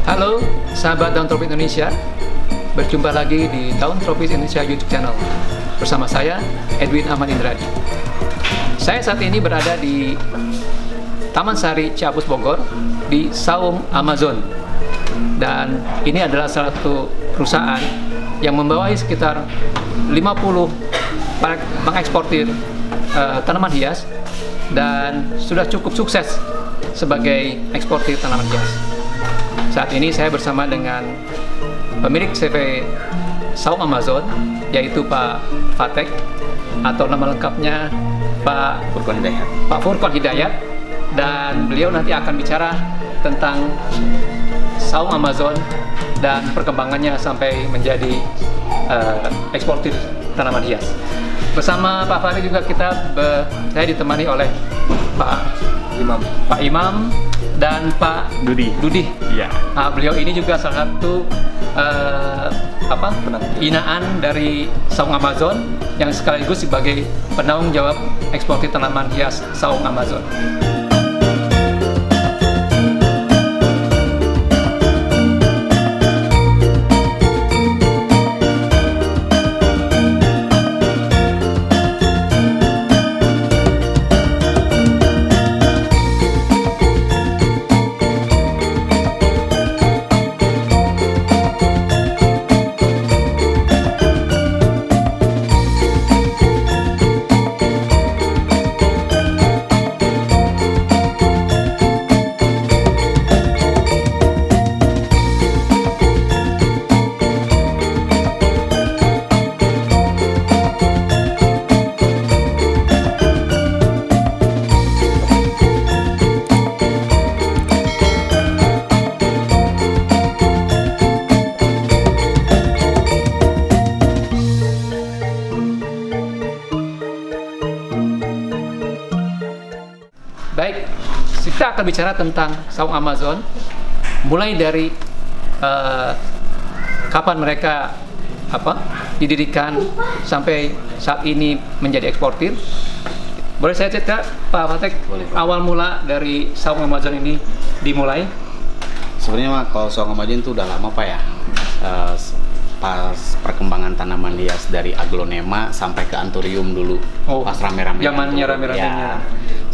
Halo sahabat Daun Tropis Indonesia, berjumpa lagi di Daun Tropis Indonesia YouTube channel bersama saya Edwin Ahmad Indradi. Saya saat ini berada di Taman Sari Ciapus Bogor di Saung Amazon, dan ini adalah salah satu perusahaan yang membawahi sekitar 50 mengeksportir tanaman hias dan sudah cukup sukses sebagai eksportir tanaman hias. Saat ini saya bersama dengan pemilik CV Saung Amazon, yaitu Pak Fatek, atau nama lengkapnya Pak Furqon Hidayat, dan beliau nanti akan bicara tentang Saung Amazon dan perkembangannya sampai menjadi eksportir tanaman hias. Bersama Pak Fatek juga saya ditemani oleh Pak Imam dan Pak Dudi. Iya. Nah, beliau ini juga salah satu binaan dari Saung Amazon yang sekaligus sebagai penanggung jawab eksportir tanaman hias Saung Amazon. Baik, kita akan bicara tentang Saung Amazon, mulai dari kapan mereka didirikan sampai saat ini menjadi eksportir. Boleh saya cerita, Pak Fatek, awal mula dari Saung Amazon ini dimulai? Sebenarnya kalau Saung Amazon itu udah lama Pak ya. Pas perkembangan tanaman hias dari aglonema sampai ke anthurium dulu. Pas rame-rame. Zamannya rame-ramenya.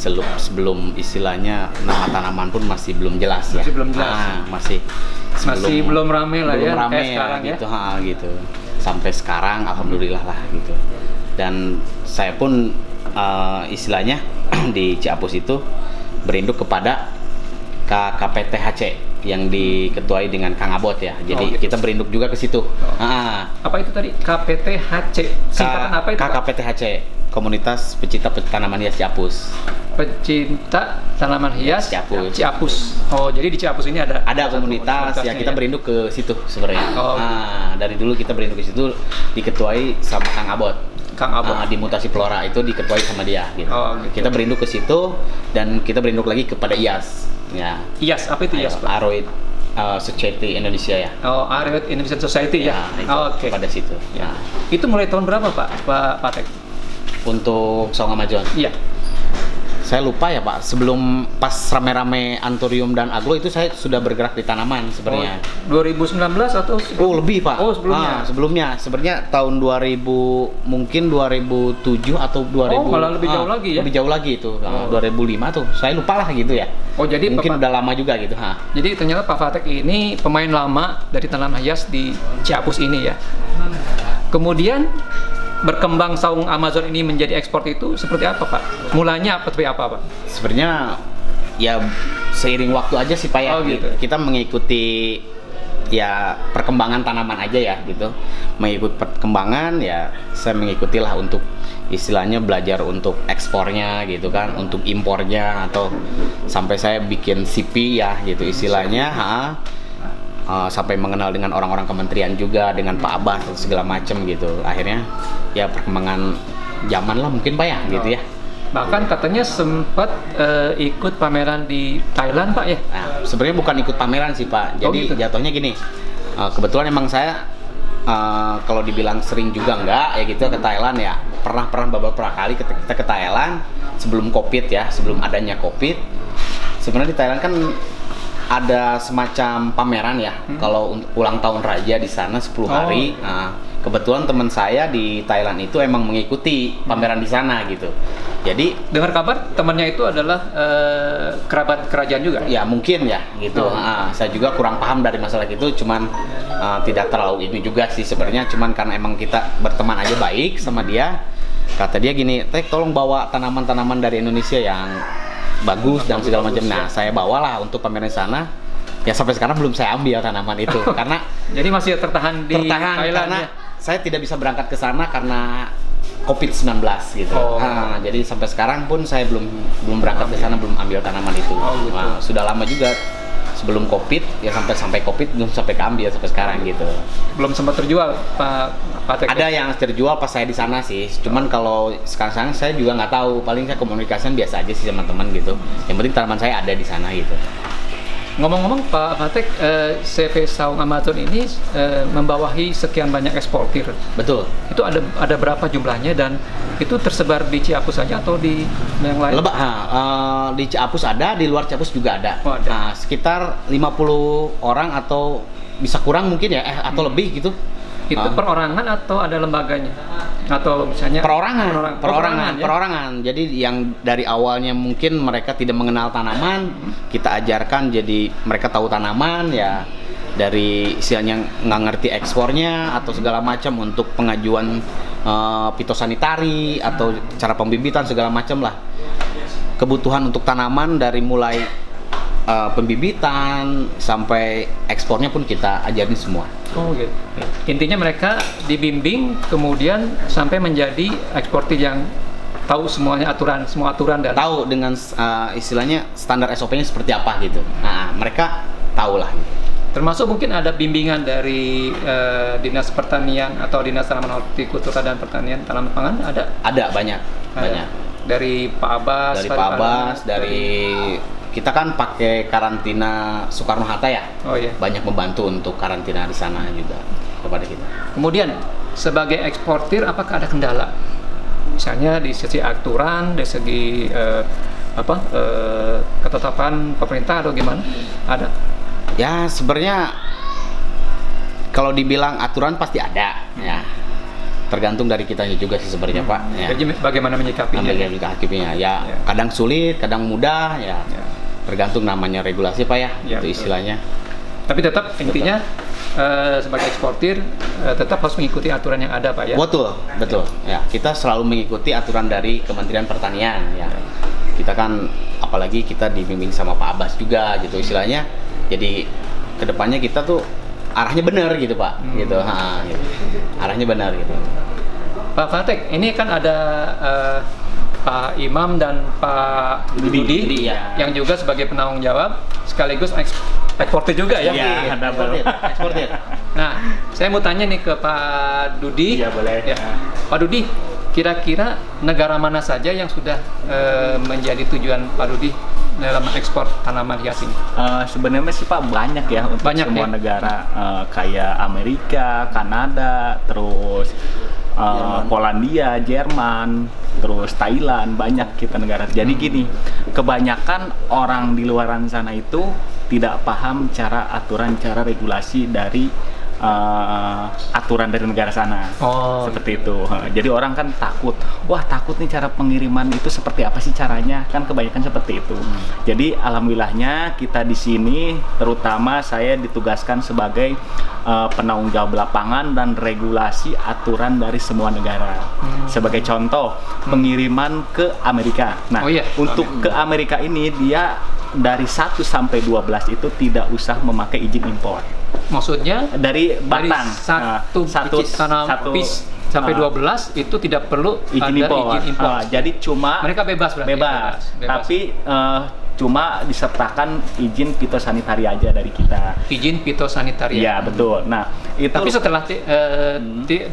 Ya, sebelum istilahnya nama tanaman pun masih belum jelas ya. Masih belum jelas. Masih belum rame lah ya. Rame sekarang gitu, ya. Gitu. Sampai sekarang alhamdulillah lah gitu. Dan saya pun istilahnya di Ciapus itu berinduk kepada KKPTHC yang diketuai dengan Kang Abot ya. Jadi kita berinduk juga ke situ. Apa itu tadi? KPTHC. Singkatan apa itu? KKPTHC, Komunitas Pecinta Tanaman Hias Ciapus. Pecinta Tanaman Hias Ciapus. Oh, jadi di Ciapus ini ada komunitas ya, kita berinduk ke situ sebenarnya. Dari dulu kita berinduk ke situ, diketuai sama Kang Abot. Di Mutasi Flora itu diketuai sama dia gitu. Gitu. Kita berinduk ke situ dan kita berinduk lagi kepada IAS. Ya. IAS, apa itu IAS, Pak? Aroid Society Indonesia ya. Aroid Indonesian Society ya. Oke. Pada situ. Ya. Itu mulai tahun berapa, Pak Fatek? Untuk Saung Amazon? Iya. Saya lupa ya Pak, sebelum pas rame-rame anthurium dan aglo itu saya sudah bergerak di tanaman sebenarnya. 2019 atau? Lebih Pak. Sebelumnya? Sebelumnya, sebenarnya tahun 2000, mungkin 2007 atau 2000. Malah lebih jauh lagi ya? Lebih jauh lagi itu, 2005 tuh, saya lupa lah gitu ya. Jadi mungkin udah lama juga gitu. Jadi ternyata Pak Fatek ini pemain lama dari tanaman hias di Ciapus ini ya. Kemudian berkembang Saung Amazon ini menjadi ekspor itu seperti apa Pak? Mulanya seperti apa Pak? Sebenarnya ya seiring waktu aja sih Pak ya. Gitu. Kita mengikuti ya perkembangan tanaman aja ya gitu. Mengikut perkembangan ya saya mengikutilah untuk istilahnya belajar untuk ekspornya gitu kan, untuk impornya, atau sampai saya bikin CP ya gitu istilahnya. sampai mengenal dengan orang-orang kementerian juga, dengan Pak Abbas dan segala macam gitu. Akhirnya ya perkembangan zaman lah mungkin Pak ya, gitu ya. Bahkan katanya sempat ikut pameran di Thailand Pak ya? Nah, sebenarnya bukan ikut pameran sih Pak. Jadi gitu. jatuhnya gini, kebetulan emang saya kalau dibilang sering juga enggak ya gitu ke Thailand ya. Pernah beberapa kali kita ke Thailand sebelum COVID ya, sebelum adanya COVID. Sebenarnya di Thailand kan ada semacam pameran ya, kalau ulang tahun raja di sana 10 hari. Nah, kebetulan teman saya di Thailand itu emang mengikuti pameran di sana gitu. Jadi dengar kabar temannya itu adalah kerabat kerajaan juga? Ya mungkin ya gitu. Saya juga kurang paham dari masalah itu, cuman tidak terlalu ini juga sih sebenarnya. Cuman karena emang kita berteman aja baik sama dia, kata dia gini, tolong bawa tanaman-tanaman dari Indonesia yang bagus dan segala macam. Nah, saya bawalah untuk pameran sana. Ya sampai sekarang belum saya ambil tanaman itu karena jadi masih tertahan di Thailand karena ya? Saya tidak bisa berangkat ke sana karena COVID-19 gitu. Jadi sampai sekarang pun saya belum berangkat ke sana, belum ambil tanaman itu. Gitu. Nah, sudah lama juga sebelum COVID ya, sampai COVID belum sampai keambil sampai sekarang gitu. Belum sempat terjual Pak Tek? Ada yang terjual pas saya di sana sih. Cuman kalau sekarang saya juga nggak tahu. Paling saya komunikasian biasa aja sih sama teman gitu. Yang penting tanaman saya ada di sana gitu. Ngomong-ngomong Pak Fatek, CV Saung Amazon ini membawahi sekian banyak eksportir. Betul. Itu ada berapa jumlahnya dan itu tersebar di Ciapus saja atau di yang lain? Di Ciapus ada, di luar Ciapus juga ada. Oh, ada. Sekitar 50 orang atau bisa kurang mungkin ya, atau lebih gitu. Itu perorangan atau ada lembaganya? Atau misalnya perorangan. Jadi yang dari awalnya mungkin mereka tidak mengenal tanaman, kita ajarkan jadi mereka tahu tanaman ya, dari istilahnya nggak ngerti ekspornya atau segala macam untuk pengajuan fitosanitari atau cara pembibitan segala macam lah. Kebutuhan untuk tanaman dari mulai pembibitan sampai ekspornya pun kita ajarin semua. Oh gitu. Intinya mereka dibimbing kemudian sampai menjadi eksportir yang tahu semua aturan dan tahu dengan istilahnya standar SOP-nya seperti apa gitu. Nah, mereka tahu lah gitu. Termasuk mungkin ada bimbingan dari Dinas Pertanian atau Dinas Tanaman Hortikultura dan Pertanian Tanaman Pangan ada? Ada banyak. Dari Pak Abbas, dari kita kan pakai karantina Soekarno-Hatta ya. Oh iya. Banyak membantu untuk karantina di sana juga kepada kita. Kemudian sebagai eksportir apakah ada kendala? Misalnya di sisi aturan, di segi ketetapan pemerintah atau gimana? Ada? Ya sebenarnya kalau dibilang aturan pasti ada ya. Tergantung dari kitanya juga sih sebenarnya Pak. Ya. Jadi bagaimana menyikapinya? Ya, kadang sulit, kadang mudah ya. Tergantung namanya regulasi Pak ya, itu istilahnya. Tapi tetap intinya sebagai eksportir tetap harus mengikuti aturan yang ada Pak ya. Betul. Ya, kita selalu mengikuti aturan dari Kementerian Pertanian ya. Kita kan apalagi kita dibimbing sama Pak Abbas juga gitu istilahnya. Jadi kedepannya kita tuh arahnya benar gitu Pak, gitu. Arahnya benar gitu. Pak Fatek, ini kan ada Pak Imam dan Pak Dudi yang juga sebagai penanggung jawab sekaligus eksportir juga ya? Iya, eksportir. Nah, saya mau tanya nih ke Pak Dudi. Iya, boleh. Ya. Pak Dudi, kira-kira negara mana saja yang sudah menjadi tujuan Pak Dudi dalam ekspor tanaman hias ini? Sebenarnya sih Pak banyak ya untuk semua negara, kayak Amerika, Kanada, terus Polandia, Jerman, terus Thailand, banyak kita negara. Jadi gini, kebanyakan orang di luaran sana itu tidak paham aturan regulasi dari aturan dari negara sana. Seperti itu. Jadi orang kan takut, wah takut nih cara pengiriman itu seperti apa sih caranya, kan kebanyakan seperti itu. Jadi alhamdulillahnya kita di sini, terutama saya ditugaskan sebagai penanggung jawab lapangan dan regulasi aturan dari semua negara. Sebagai contoh, pengiriman ke Amerika. Nah, untuk ke Amerika ini dia dari 1 sampai 12 itu tidak usah memakai izin impor. Maksudnya dari batang satu piece sampai 12 itu tidak perlu izin impor. Jadi cuma mereka bebas. Tapi cuma disertakan izin fitosanitari aja dari kita. Izin fitosanitari. Iya, betul. Nah, itu tapi setelah 12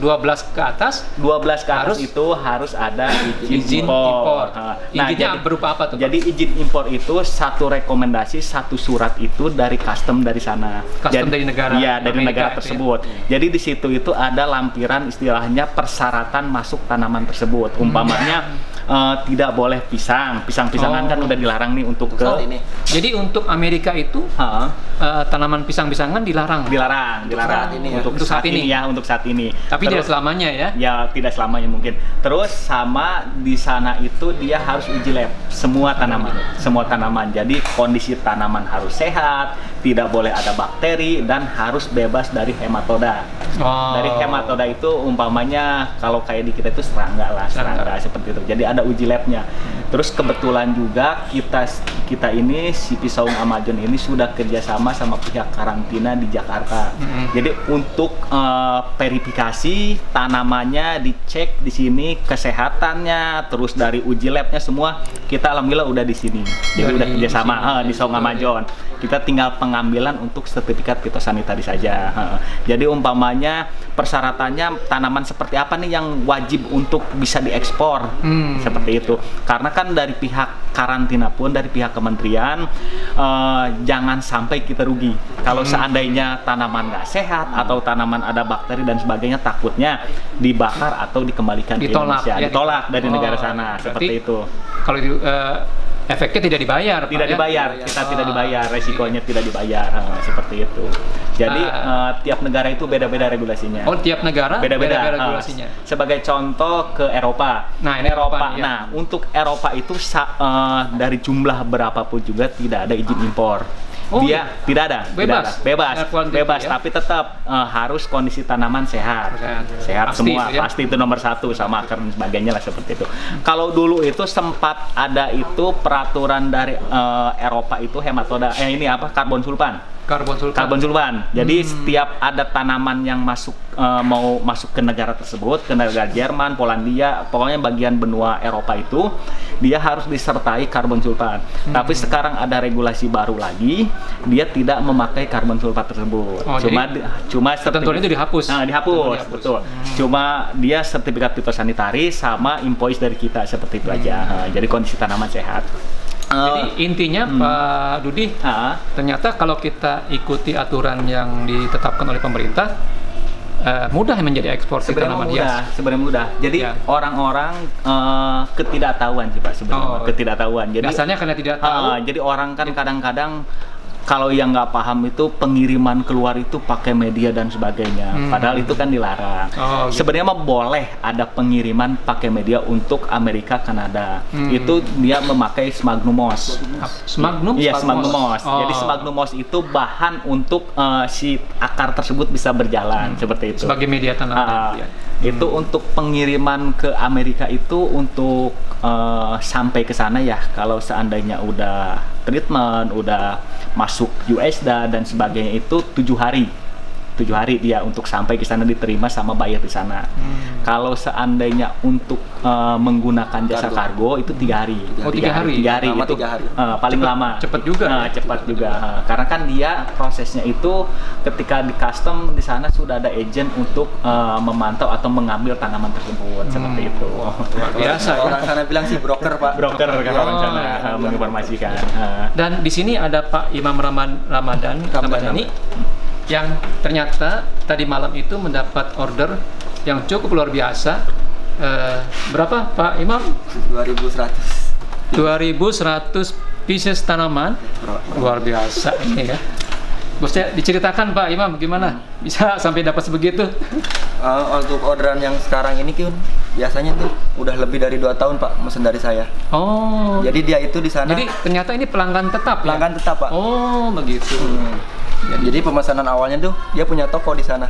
ke atas 12 ke atas itu harus ada izin impor. Nah, izinnya berupa apa tuh? Jadi izin impor itu satu rekomendasi, satu surat itu dari custom dari sana. Custom dari negara. Iya, dari Amerika negara tersebut. Jadi di situ itu ada lampiran istilahnya persyaratan masuk tanaman tersebut. Umpamanya tidak boleh pisang-pisangan kan udah dilarang nih untuk ke ini. Jadi untuk Amerika itu tanaman pisang-pisangan dilarang. Dilarang untuk saat ini ya, untuk saat ini. Tapi tidak selamanya ya? Ya, tidak selamanya mungkin. Terus sama di sana itu dia harus uji lab semua tanaman. Jadi kondisi tanaman harus sehat, tidak boleh ada bakteri dan harus bebas dari hematoda. Dari hematoda itu umpamanya kalau kayak di kita itu serangga seperti itu. Jadi ada uji labnya. Terus kebetulan juga kita ini si Pisaung Amazon ini sudah kerjasama sama pihak karantina di Jakarta. Jadi untuk verifikasi tanamannya dicek di sini kesehatannya, terus dari uji labnya semua kita alhamdulillah udah di sini. Jadi udah kerjasama di Saung Amazon. Kita tinggal pengambilan untuk sertifikat fitosanitari saja. Jadi umpamanya persyaratannya tanaman seperti apa nih yang wajib untuk bisa diekspor seperti itu. Karena kan dari pihak karantina pun dari pihak kementerian jangan sampai kita rugi. Kalau seandainya tanaman nggak sehat atau tanaman ada bakteri dan sebagainya, takutnya dibakar atau dikembalikan ke Indonesia, ditolak dari negara sana seperti itu. Kalau efeknya tidak dibayar, tidak dibayar, kita tidak dibayar, resikonya tidak dibayar, seperti itu. Jadi tiap negara itu beda-beda regulasinya. Oh, tiap negara beda-beda regulasinya. Sebagai contoh ke Eropa. Nah, ini Eropa. Ya. Nah, untuk Eropa itu dari jumlah berapapun juga tidak ada izin impor. Tidak ada, bebas, ya? Tapi tetap harus kondisi tanaman sehat pasti, semua, ya? Pasti itu nomor satu, sama akar dan sebagainya lah seperti itu. Kalau dulu itu sempat ada itu peraturan dari Eropa itu hematoda, karbon sulfan. Jadi setiap ada tanaman yang mau masuk ke negara tersebut, ke negara Jerman, Polandia, pokoknya bagian benua Eropa itu, dia harus disertai karbon sulfan. Tapi sekarang ada regulasi baru lagi, dia tidak memakai karbon sulfat tersebut. Cuma ketentuan itu dihapus. Dihapus, betul. Cuma dia sertifikat fitosanitari sama invoice dari kita seperti itu aja. Jadi kondisi tanaman sehat. Jadi intinya Pak Dudi, ternyata kalau kita ikuti aturan yang ditetapkan oleh pemerintah, mudah menjadi eksportir tanaman hias. Sebenarnya mudah. Jadi orang-orang ketidaktahuan sih Pak sebenarnya. Ketidaktahuan. Jadi dasarnya karena tidak tahu. Jadi orang kan kadang-kadang kalau yang nggak paham itu pengiriman keluar itu pakai media dan sebagainya. Padahal itu kan dilarang. Gitu. Sebenarnya mah boleh ada pengiriman pakai media untuk Amerika, Kanada. Itu dia memakai sphagnum moss. Iya, sphagnum moss. Jadi sphagnum moss itu bahan untuk si akar tersebut bisa berjalan seperti itu. Sebagai media tanaman. Itu untuk pengiriman ke Amerika itu untuk sampai ke sana ya. Kalau seandainya udah treatment, udah masuk USDA dan sebagainya itu 7 hari. 7 hari dia untuk sampai ke sana diterima sama buyer di sana. Kalau seandainya untuk menggunakan jasa kargo itu 3 hari. 3 hari. 3 hari itu paling lama. Cepat juga. Cepat juga. Karena kan dia prosesnya itu ketika di custom di sana sudah ada agent untuk memantau atau mengambil tanaman tersebut seperti itu. Biasa. Orang sana bilang sih broker Pak. Broker kan orang sana menginformasikan. Dan di sini ada Pak Imam Ramadhani yang ternyata tadi malam itu mendapat order yang cukup luar biasa. Berapa Pak Imam? 2100 pieces tanaman. Luar biasa ini ya. Bosnya diceritakan Pak Imam gimana bisa sampai dapat sebegitu? Untuk orderan yang sekarang ini Kyun, biasanya tuh udah lebih dari 2 tahun Pak mesen dari saya. Jadi dia itu di sana. Jadi ternyata ini pelanggan tetap. Pelanggan tetap Pak. Begitu. Jadi pemesanan awalnya tuh dia punya toko di sana.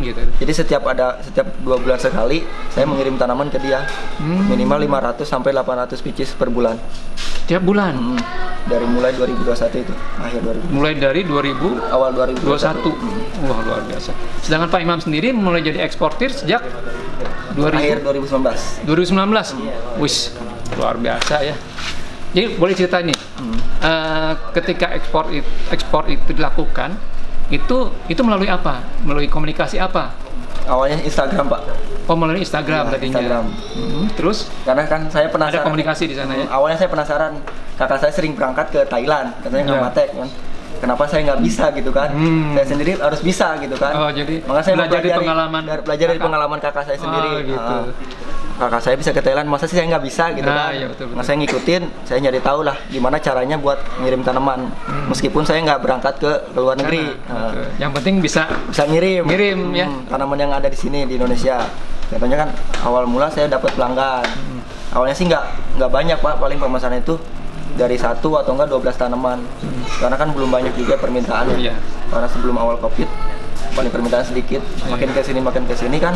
Gitu. Jadi setiap 2 bulan sekali saya mengirim tanaman ke dia. Minimal 500 sampai 800 pieces per bulan. Tiap bulan. Dari mulai 2021 itu, akhir 2021. Mulai dari awal 2021. Wah, luar biasa. Sedangkan Pak Imam sendiri mulai jadi eksportir sejak akhir 2019. 2019. Wis, luar biasa ya. Jadi boleh cerita ini, ketika ekspor itu dilakukan, itu melalui apa? Melalui komunikasi apa? Awalnya Instagram, Pak. Oh, melalui Instagram Ya, tadinya. Instagram. Terus Karena kan saya penasaran. ada komunikasi di sana ya? Awalnya saya penasaran, kakak saya sering berangkat ke Thailand, katanya nggak Ya. matek kan. Kenapa saya nggak bisa gitu kan? Saya sendiri harus bisa gitu kan. Oh, jadi Makanya saya belajar dari mempelajari- pengalaman belajar dari kakak. pengalaman kakak saya sendiri. Oh, gitu. Kakak saya bisa ke Thailand, masa sih saya nggak bisa gitu Nah, kan? iya, betul. Nah, saya ngikutin, saya nyari tahu lah gimana caranya buat ngirim tanaman. Meskipun saya nggak berangkat ke luar negeri, Betul. Yang penting bisa bisa ngirim. Ngirim, ya. Tanaman yang ada di sini di Indonesia. Contohnya kan awal mula saya dapat pelanggan. Awalnya sih nggak banyak, Pak, paling pemesanan itu dari 1 atau enggak 12 tanaman. Karena kan belum banyak juga permintaannya. Iya. Karena sebelum awal Covid paling permintaan sedikit, makin ke sini kan.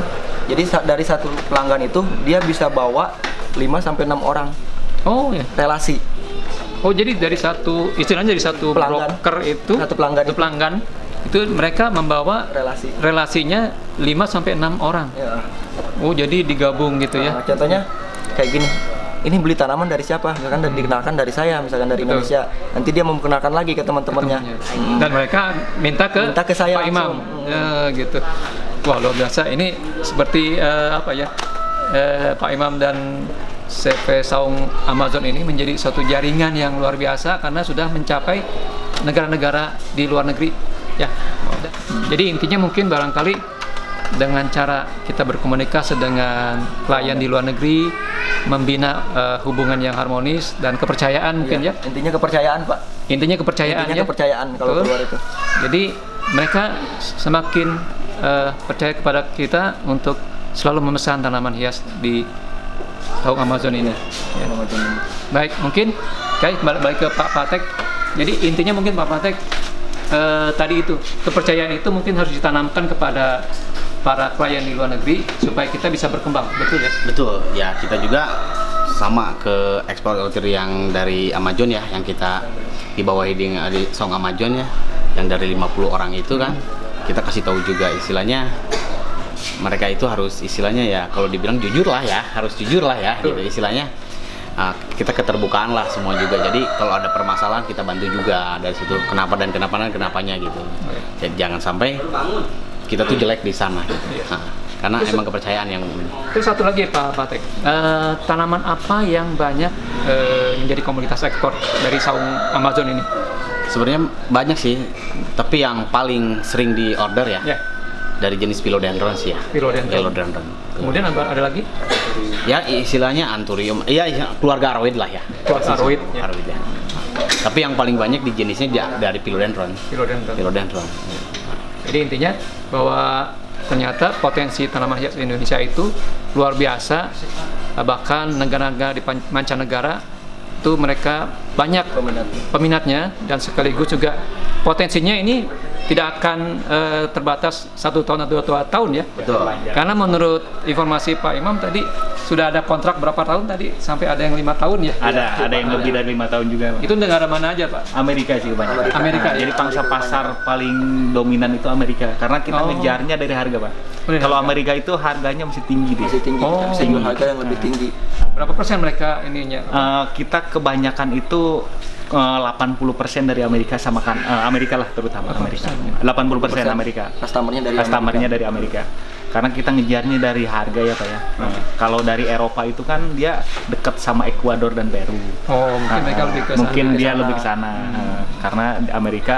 Jadi dari satu pelanggan itu dia bisa bawa 5 sampai 6 orang Oh ya. relasi. Oh, jadi dari istilahnya dari satu Pelanggan. broker itu, Satu pelanggan satu itu. pelanggan itu mereka membawa Relasi. relasinya 5 sampai 6 orang. Ya. Oh, jadi digabung gitu ya. Nah, contohnya kayak gini. Ini beli tanaman dari siapa? Misalkan dikenalkan dari saya, misalkan dari Betul. Indonesia. Nanti dia memperkenalkan lagi ke teman-temannya. Dan mereka minta ke saya Pak Imam. langsung. Gitu. Wah, luar biasa. Ini seperti apa ya? Pak Imam dan CV Saung Amazon ini menjadi suatu jaringan yang luar biasa karena sudah mencapai negara-negara di luar negeri. Ya. Jadi intinya mungkin barangkali dengan cara kita berkomunikasi dengan klien di luar negeri, membina hubungan yang harmonis dan kepercayaan mungkin ya. Intinya kepercayaan, Pak. Intinya kepercayaan Intinya ya. kepercayaan kalau Betul. keluar itu. Jadi mereka semakin percaya kepada kita untuk selalu memesan tanaman hias di Saung Amazon ini. Ya. Baik, mungkin balik ke Pak Patek. Jadi intinya mungkin Pak Patek tadi itu kepercayaan itu mungkin harus ditanamkan kepada para klien di luar negeri supaya kita bisa berkembang, betul ya? Betul, ya kita juga sama ke eksportir yang dari Amazon ya, yang kita dibawahi di Saung Amazon ya, yang dari 50 orang itu kan, kita kasih tahu juga istilahnya mereka itu harus istilahnya ya kalau dibilang jujur lah ya, harus jujur lah ya, gitu istilahnya. Kita keterbukaan lah semua juga, jadi kalau ada permasalahan kita bantu juga dari situ, kenapanya gitu. Jadi jangan sampai kita tuh jelek di sana gitu. Karena emang kepercayaan yang Terus satu lagi Pak Patek, tanaman apa yang banyak menjadi komoditas ekspor dari Saung Amazon ini? sebenarnya banyak sih, tapi yang paling sering di order ya, Ya, dari jenis philodendron sih ya. Philodendron. Kemudian ada lagi? Ya istilahnya anthurium, iya keluarga aroid lah ya. Keluarga aroid, ya. Aroid ya. Tapi yang paling banyak di jenisnya dari philodendron. Philodendron. Jadi intinya bahwa ternyata potensi tanaman hias di Indonesia itu luar biasa, bahkan negara-negara di mancanegara itu mereka banyak peminatnya dan sekaligus juga potensinya ini tidak akan terbatas 1 tahun atau 2 tahun ya. Betul. Karena menurut informasi Pak Imam tadi sudah ada kontrak berapa tahun tadi sampai ada yang 5 tahun ya. Ada yang lebih dari 5 tahun juga, Pak. Itu negara mana aja Pak? Amerika sih kebanyakan. Amerika, ya? Jadi pangsa pasar paling dominan itu Amerika, karena kita ngejarnya dari harga, Pak. Dari Kalau harga. Amerika itu harganya masih tinggi deh. Masih tinggi, Oh, bisa jual harga yang lebih tinggi. Berapa persen mereka ininya? Kita kebanyakan itu 80% dari Amerika sama kan Amerika lah, terutama Amerika. 80% Amerika. Customernya dari Amerika. Karena kita ngejarnya dari harga ya Pak ya. Kalau dari Eropa itu kan dia dekat sama Ekuador dan Peru. Oh, mungkin mereka lebih ke sana. Mungkin dia lebih ke sana. Karena di Amerika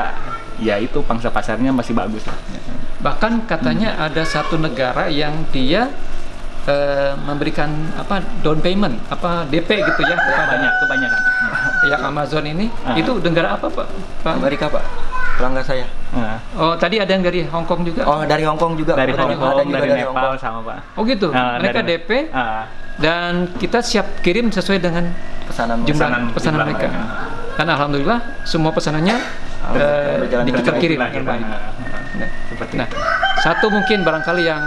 ya itu pangsa pasarnya masih bagus lah. Bahkan katanya ada satu negara yang dia memberikan apa down payment, apa DP gitu ya, Kebanyakan. yang Amazon ini. Itu negara apa Pak? Amerika, Pak. Pelanggan saya. Oh, tadi ada yang dari Hong Kong juga? Oh, dari Hong Kong juga. Dari Ada Hong Kong, juga dari Hong Nepal Kong. sama Pak. Oh gitu, mereka dari- DP dan kita siap kirim sesuai dengan Pesanan pesanan jumlah mereka. mereka. Dan alhamdulillah semua pesanannya berjalan dengan terkirim baik. dengan baik. Nah, Seperti nah, satu mungkin barangkali yang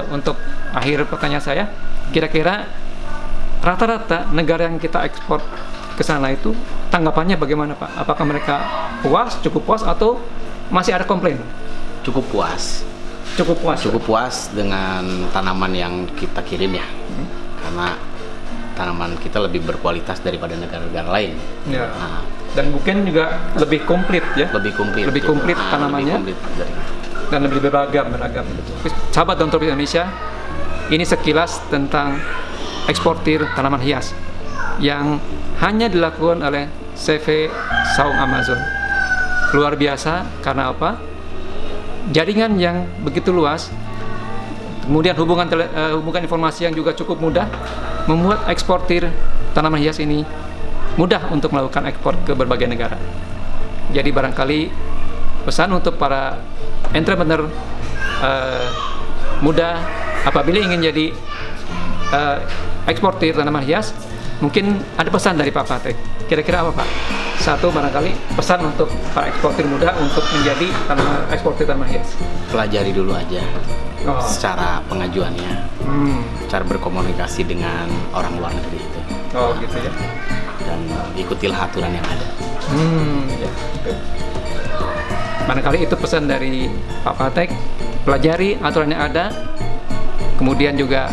untuk akhir pertanyaan saya, kira-kira rata-rata negara yang kita ekspor ke sana itu tanggapannya bagaimana Pak? Apakah mereka cukup puas atau masih ada komplain? Cukup puas. Cukup puas. Cukup puas dengan tanaman yang kita kirim ya. Karena tanaman kita lebih berkualitas daripada negara-negara lain. Ya. Nah, Dan mungkin juga lebih komplit ya. lebih komplit. Lebih gitu. komplit tanamannya. Lebih komplit dari Dan lebih beragam. Sahabat Daun Tropis Indonesia, ini sekilas tentang eksportir tanaman hias yang hanya dilakukan oleh CV Saung Amazon. Luar biasa karena apa? Jaringan yang begitu luas, kemudian hubungan informasi yang juga cukup mudah, membuat eksportir tanaman hias ini mudah untuk melakukan ekspor ke berbagai negara. Jadi barangkali pesan untuk para entrepreneur muda apabila ingin jadi eksportir tanaman hias, mungkin ada pesan dari Pak Fatek. Kira-kira apa Pak? Satu, barangkali pesan untuk para eksportir muda untuk menjadi eksportir tanaman hias. pelajari dulu aja Oh. secara pengajuannya, cara berkomunikasi dengan orang luar negeri itu, Oh gitu ya. dan ikutilah aturan yang ada. Ya. Barangkali itu pesan dari Pak Fatek. Pelajari aturan yang ada, kemudian juga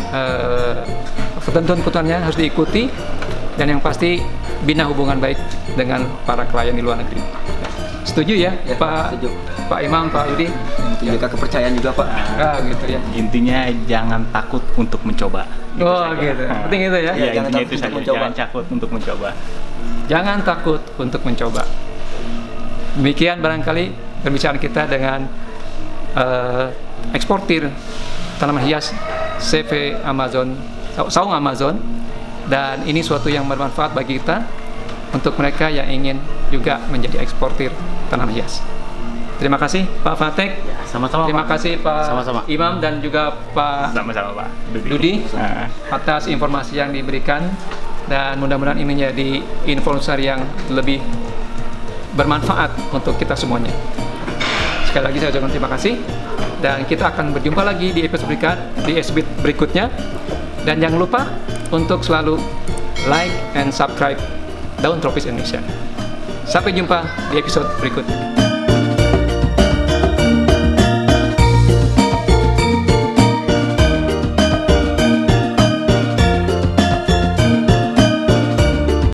ketentuan-ketentuannya harus diikuti, dan yang pasti bina hubungan baik dengan para klien di luar negeri. Setuju ya, Ya, Pak? setuju. Pak Imam, Pak Yudi? Menjaga kepercayaan juga Pak. Ah, gitu ya. Intinya jangan takut untuk mencoba. Oh, gitu. Penting itu ya. Iya, jangan intinya takut itu untuk saja. mencoba. Jangan takut untuk mencoba. Jangan takut untuk mencoba. Demikian barangkali pembicaraan kita dengan eksportir tanaman hias CV Amazon, Saung Amazon, dan ini suatu yang bermanfaat bagi kita untuk mereka yang ingin juga menjadi eksportir tanaman hias. Terima kasih Pak Fatek. Ya, sama-sama. Terima Pak. kasih Pak Sama-sama. Imam dan juga Pak Sama-sama Pak Dudi Nah, atas informasi yang diberikan, dan mudah-mudahan ini menjadi informasi yang lebih bermanfaat untuk kita semuanya. Sekali lagi saya ucapkan terima kasih, dan kita akan berjumpa lagi di episode berikutnya, dan jangan lupa untuk selalu like and subscribe Daun Tropis Indonesia. Sampai jumpa di episode berikutnya.